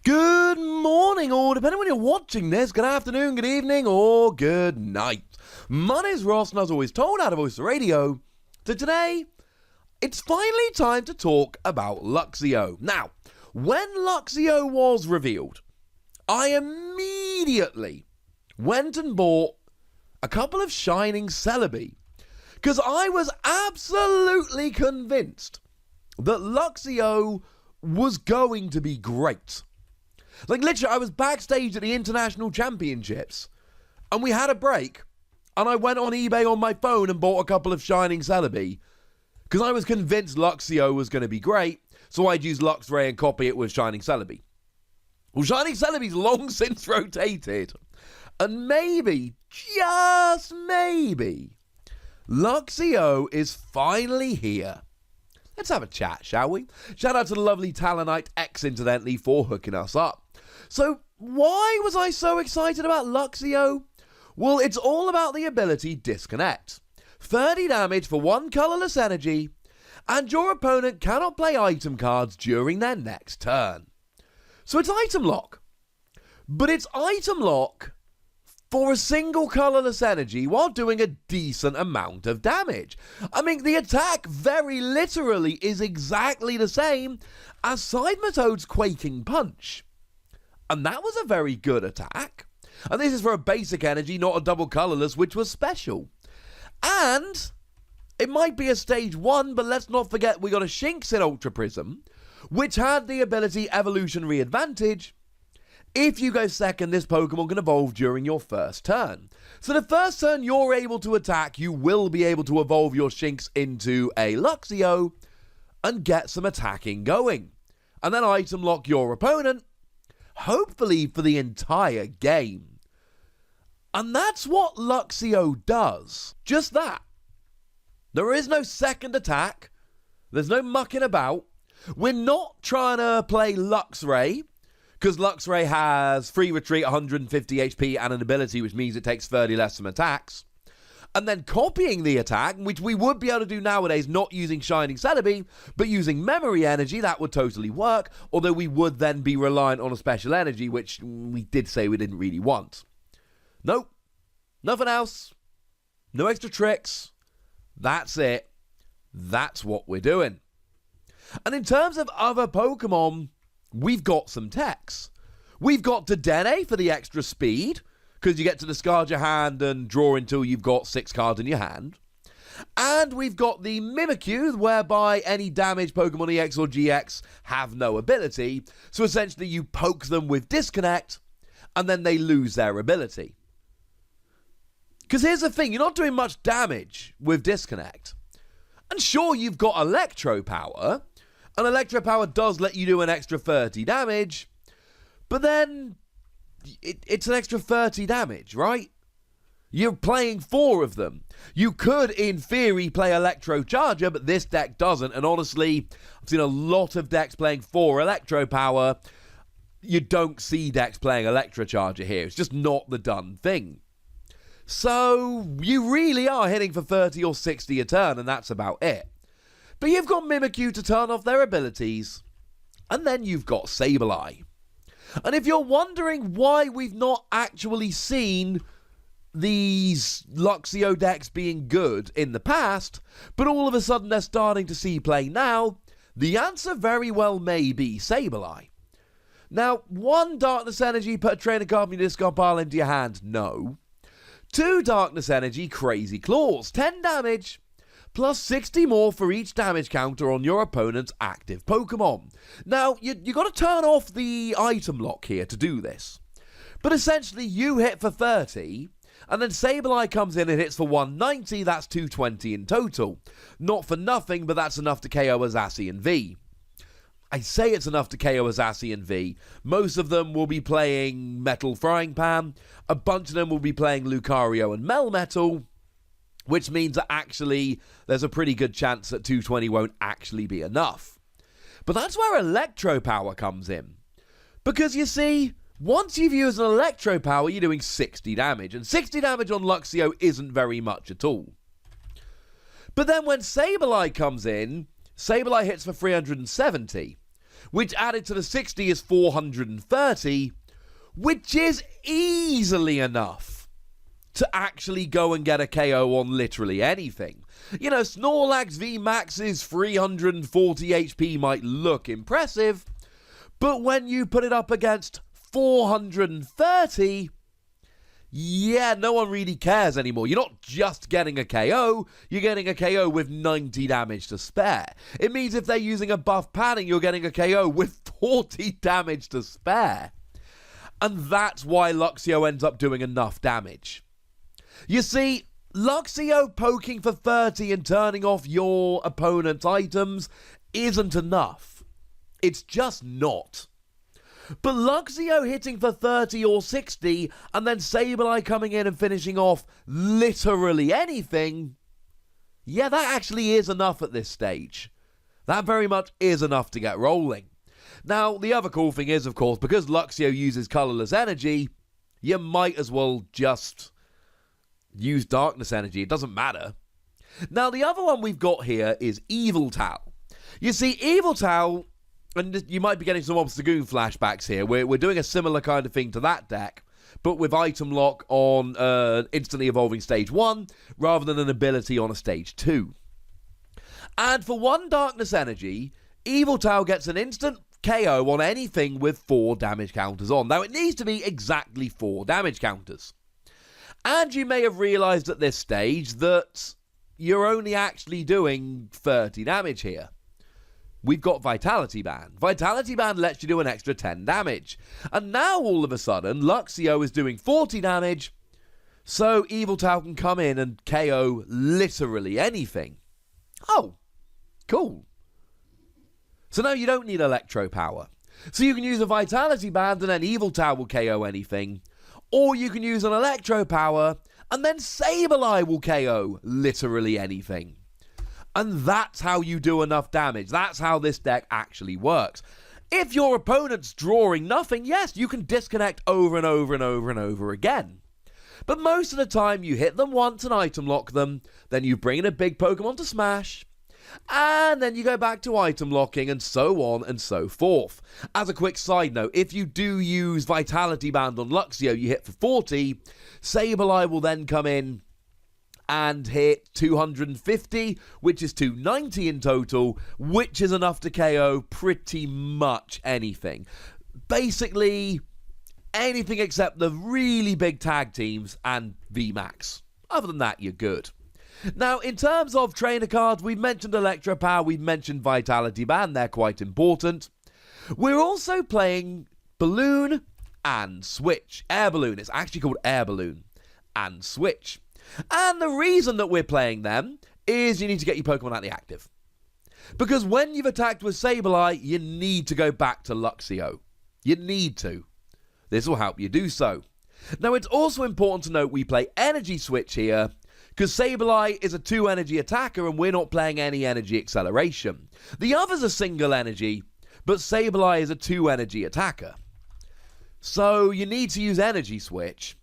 Good morning, or depending on when you're watching this, good afternoon, good evening, or good night. My name's Ross, and as always told out of Voice Radio, so today, it's finally time to talk about Luxio. Now, when Luxio was revealed, I immediately went and bought a couple of Shining Celebi, because I was absolutely convinced that Luxio was going to be great. Like, literally, I was backstage at the International Championships, and we had a break, and I went on eBay on my phone and bought a couple of Shining Celebi, because I was convinced Luxio was going to be great, so I'd use Luxray and copy it with Shining Celebi. Well, Shining Celebi's long since rotated, and maybe, just maybe, Luxio is finally here. Let's have a chat, shall we? Shout out to the lovely Talonite X, incidentally, for hooking us up. So, why was I so excited about Luxio? Well, it's all about the ability Disconnect. 30 damage for one colourless energy, and your opponent cannot play item cards during their next turn. So it's item lock. But it's item lock for a single colourless energy while doing a decent amount of damage. I mean, the attack very literally is exactly the same as Sidematode's Quaking Punch. And that was a very good attack. And this is for a basic energy, not a double colourless, which was special. And it might be a stage 1, but let's not forget we got a Shinx in Ultra Prism, which had the ability Evolutionary Advantage. If you go second, this Pokemon can evolve during your first turn. So the first turn you're able to attack, you will be able to evolve your Shinx into a Luxio and get some attacking going. And then item lock your opponent, hopefully for the entire game. And that's what Luxio does. Just that. There is no second attack. There's no mucking about. We're not trying to play Luxray, because Luxray has free retreat, 150 HP, and an ability which means it takes 30 less from attacks. And then copying the attack, which we would be able to do nowadays, not using Shining Celebi, but using Memory Energy, that would totally work, although we would then be reliant on a special energy, which we did say we didn't really want. Nope. Nothing else. No extra tricks. That's it. That's what we're doing. And in terms of other Pokemon, we've got some techs. We've got Dedenne for the extra speed, because you get to discard your hand and draw until you've got 6 cards in your hand. And we've got the Mimikyu, whereby any damaged Pokemon EX or GX have no ability. So essentially you poke them with Disconnect, and then they lose their ability. Because here's the thing, you're not doing much damage with Disconnect. And sure, you've got Electro Power, and Electro Power does let you do an extra 30 damage, but then it's an extra 30 damage, right? You're playing 4 of them. You could, in theory, play Electro Charger, but this deck doesn't, and honestly, I've seen a lot of decks playing 4 Electro Power. You don't see decks playing Electro Charger here. It's just not the done thing. So, you really are hitting for 30 or 60 a turn, and that's about it. But you've got Mimikyu to turn off their abilities, and then you've got Sableye. And if you're wondering why we've not actually seen these Luxio decks being good in the past, but all of a sudden they're starting to see play now, the answer very well may be Sableye. Now, 1 Darkness Energy, put a trainer card from your discard pile into your hand, no. 2 Darkness Energy, Crazy Claws, 10 damage, plus 60 more for each damage counter on your opponent's active Pokemon. Now, you got to turn off the item lock here to do this. But essentially, you hit for 30, and then Sableye comes in and hits for 190, that's 220 in total. Not for nothing, but that's enough to KO a Zacian V. I say it's enough to KO a Zacian V. Most of them will be playing Metal Frying Pan, a bunch of them will be playing Lucario and Melmetal, which means that actually there's a pretty good chance that 220 won't actually be enough. But that's where Electro Power comes in. Because you see, once you've used an Electro Power, you're doing 60 damage. And 60 damage on Luxio isn't very much at all. But then when Sableye comes in, Sableye hits for 370. which added to the 60 is 430, which is easily enough to actually go and get a KO on literally anything. You know, Snorlax VMAX's 340 HP might look impressive, but when you put it up against 430, yeah, no one really cares anymore. You're not just getting a KO, you're getting a KO with 90 damage to spare. It means if they're using a buff padding, you're getting a KO with 40 damage to spare. And that's why Luxio ends up doing enough damage. You see, Luxio poking for 30 and turning off your opponent's items isn't enough. It's just not. But Luxio hitting for 30 or 60 and then Sableye coming in and finishing off literally anything, yeah, that actually is enough at this stage. That very much is enough to get rolling. Now, the other cool thing is, of course, because Luxio uses colourless energy, you might as well just use darkness energy. It doesn't matter. Now, the other one we've got here is Evilta. You see, Evilta, and you might be getting some Obstagoon flashbacks here. We're doing a similar kind of thing to that deck, but with item lock on instantly evolving stage 1, rather than an ability on a stage 2. And for 1 darkness energy, Evilta gets an instant KO on anything with 4 damage counters on. Now, it needs to be exactly 4 damage counters. And you may have realised at this stage that you're only actually doing 30 damage here. We've got Vitality Band. Vitality Band lets you do an extra 10 damage. And now, all of a sudden, Luxio is doing 40 damage, so Evilta can come in and KO literally anything. Oh, cool. So now you don't need Electro Power. So you can use a Vitality Band and then Evilta will KO anything. Or you can use an Electro Power and then Sableye will KO literally anything. And that's how you do enough damage. That's how this deck actually works. If your opponent's drawing nothing, yes, you can disconnect over and over and over and over again. But most of the time, you hit them once and item lock them, then you bring in a big Pokemon to smash, and then you go back to item locking, and so on and so forth. As a quick side note, if you do use Vitality Band on Luxio, you hit for 40, Sableye will then come in and hit 250, which is 290 in total, which is enough to KO pretty much anything. Basically, anything except the really big tag teams and VMAX. Other than that, you're good. Now, in terms of trainer cards, we've mentioned Electro Power, we've mentioned Vitality Band, they're quite important. We're also playing Balloon and Switch. Air Balloon, it's actually called Air Balloon and Switch. And the reason that we're playing them is you need to get your Pokemon out the active. Because when you've attacked with Sableye, you need to go back to Luxio. You need to. This will help you do so. Now, it's also important to note we play Energy Switch here, because Sableye is a 2 energy attacker and we're not playing any energy acceleration. The other's a single energy, but Sableye is a 2 energy attacker. So you need to use Energy Switch.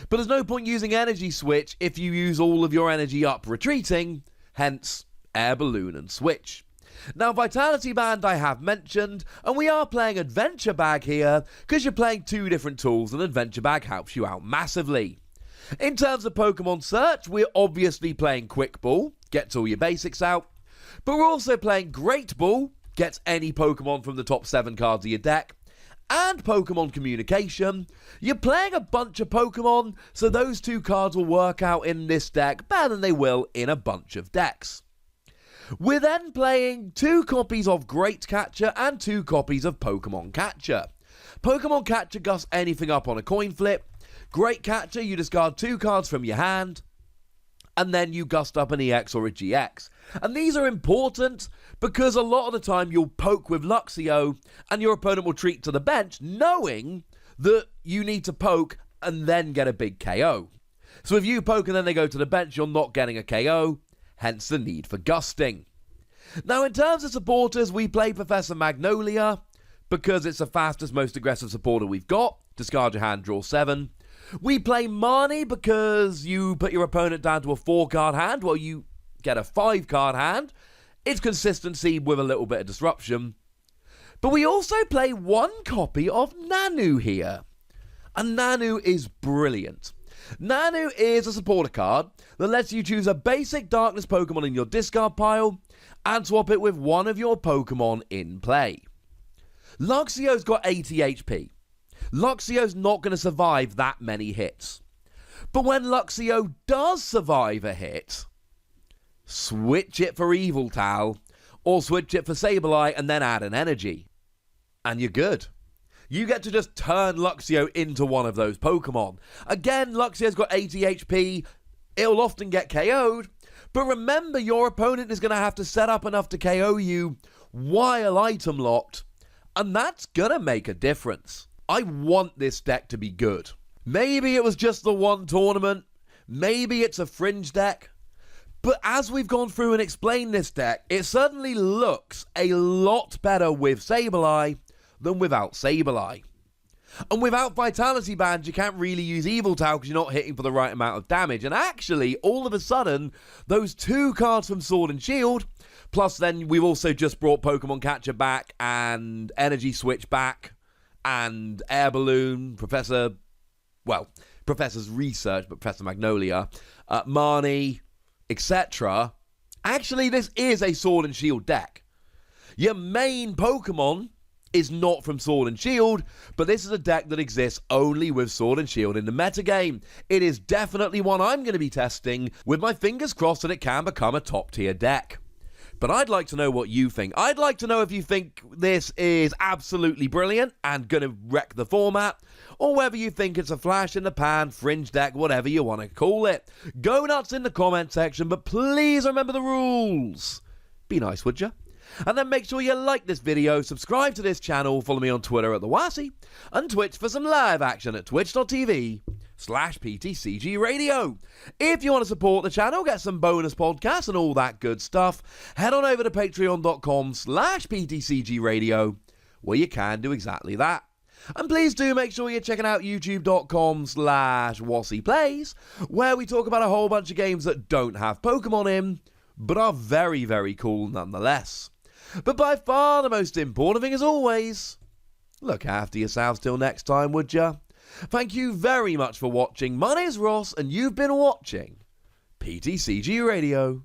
But there's no point using Energy Switch if you use all of your energy up retreating, hence Air Balloon and Switch. Now, Vitality Band I have mentioned, and we are playing Adventure Bag here, because you're playing 2 different tools, and Adventure Bag helps you out massively. In terms of Pokemon Search, we're obviously playing Quick Ball, gets all your basics out, but we're also playing Great Ball, gets any Pokemon from the top 7 cards of your deck, and Pokemon Communication. You're playing a bunch of Pokemon, so those 2 cards will work out in this deck better than they will in a bunch of decks. We're then playing 2 copies of Great Catcher and 2 copies of Pokemon Catcher. Pokemon Catcher gusts anything up on a coin flip. Great Catcher, you discard 2 cards from your hand, and then you gust up an EX or a GX. And these are important because a lot of the time you'll poke with Luxio and your opponent will retreat to the bench knowing that you need to poke and then get a big KO. So if you poke and then they go to the bench, you're not getting a KO, hence the need for gusting. Now, in terms of supporters, we play Professor Magnolia because it's the fastest, most aggressive supporter we've got. Discard your hand, draw 7. We play Marnie because you put your opponent down to a 4-card hand while you get a 5-card hand. It's consistency with a little bit of disruption. But we also play one copy of Nanu here. And Nanu is brilliant. Nanu is a supporter card that lets you choose a basic Darkness Pokemon in your discard pile and swap it with one of your Pokemon in play. Luxio's got 80 HP. Luxio's not going to survive that many hits. But when Luxio does survive a hit, switch it for Evilta or switch it for Sableye and then add an energy. And you're good. You get to just turn Luxio into one of those Pokemon. Again, Luxio's got 80 HP. It'll often get KO'd. But remember, your opponent is going to have to set up enough to KO you while item locked. And that's going to make a difference. I want this deck to be good. Maybe it was just the one tournament. Maybe it's a fringe deck. But as we've gone through and explained this deck, it certainly looks a lot better with Sableye than without Sableye. And without Vitality Band, you can't really use Evilta because you're not hitting for the right amount of damage. And actually, all of a sudden, those two cards from Sword and Shield, plus then we've also just brought Pokemon Catcher back and Energy Switch back and Air Balloon, Professor's Research, but Professor Magnolia, Marnie, etc. Actually, this is a Sword and Shield deck. Your main Pokemon is not from Sword and Shield, but this is a deck that exists only with Sword and Shield in the metagame. It is definitely one I'm going to be testing, with my fingers crossed that it can become a top tier deck. But I'd like to know what you think. I'd like to know if you think this is absolutely brilliant and going to wreck the format, or whether you think it's a flash in the pan, fringe deck, whatever you want to call it. Go nuts in the comment section, but please remember the rules. Be nice, would you? And then make sure you like this video, subscribe to this channel, follow me on Twitter at TheWassy, and Twitch for some live action at twitch.tv/PTCGRadio. If you want to support the channel, get some bonus podcasts and all that good stuff, head on over to patreon.com/PTCGRadio, where you can do exactly that. And please do make sure you're checking out youtube.com/WassyPlays, where we talk about a whole bunch of games that don't have Pokemon in, but are very, very cool nonetheless. But by far the most important thing, as always, look after yourselves till next time, would ya? Thank you very much for watching. My name's Ross, and you've been watching PTCG Radio.